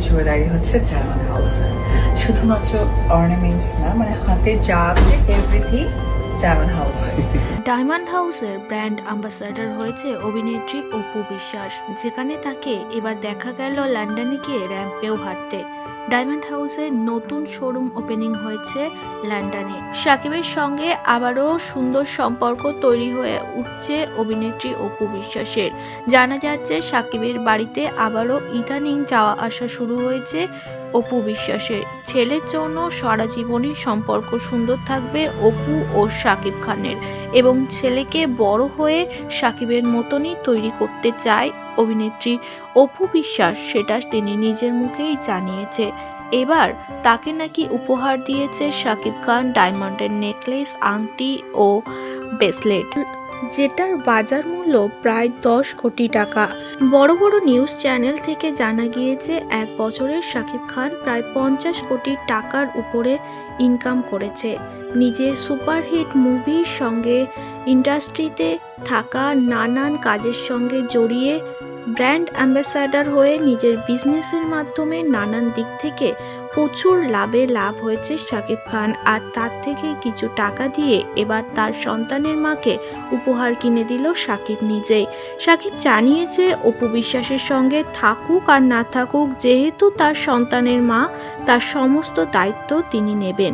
Launch হয়ে দাঁড়িয়ে হচ্ছে ডায়মন্ড হাউসে। শুধুমাত্র অর্নামেন্টস না, মানে হাতের যা আছে এভরিথিং ডায়মন্ড হাউসে। ডায়মন্ড হাউসের ব্র্যান্ড অ্যাম্বাসাডর হয়েছে অভিনেত্রী অপু বিশ্বাস, যেখানে তাকে এবার দেখা গেল লন্ডনে গিয়ে র্যাম্পেও হাঁটতে। ডায়মন্ড হাউসের নতুন শোরুম ওপেনিং হয়েছে লন্ডনে। সাকিবের সঙ্গে আবারও সুন্দর সম্পর্ক তৈরি হয়ে উঠছে অভিনেত্রী অপু বিশ্বাসের। জানা যাচ্ছে সাকিবের বাড়িতে আবারও ইদানিং যাওয়া আসা শুরু হয়েছে অপু বিশ্বাসের। ছেলের জন্য সারা জীবনই সম্পর্ক সুন্দর থাকবে অপু ও সাকিব খানের, এবং ছেলেকে বড় হয়ে সাকিবের মতনই তৈরি করতে চায় অভিনেত্রী অপু বিশ্বাস, সেটা তিনি নিজের মুখেই জানিয়েছে। এবার তাকে নাকি উপহার দিয়েছে সাকিব খান ডায়মন্ডের নেকলেস, আংটি ও ব্রেসলেট, যেটার বাজার মূল্য প্রায় 10 কোটি টাকা। বড় বড় নিউজ চ্যানেল থেকে জানা গিয়েছে 1 বছরে সাকিব খান প্রায় 50 কোটি টাকার উপরে ইনকাম করেছে। নিজের সুপারহিট মুভির সঙ্গে ইন্ডাস্ট্রিতে থাকা নানান কাজের সঙ্গে জড়িয়ে ব্র্যান্ড অ্যাম্বাসাডর হয়ে নিজের বিজনেসের মাধ্যমে নানান দিক থেকে প্রচুর লাভ হয়েছে সাকিব খান। আর তার থেকে কিছু টাকা দিয়ে এবার তার সন্তানের মাকে উপহার কিনে দিল সাকিব নিজেই। সাকিব জানিয়েছে অপু বিশ্বাসের সঙ্গে থাকুক আর না থাকুক, যেহেতু তার সন্তানের মা, তার সমস্ত দায়িত্ব তিনি নেবেন।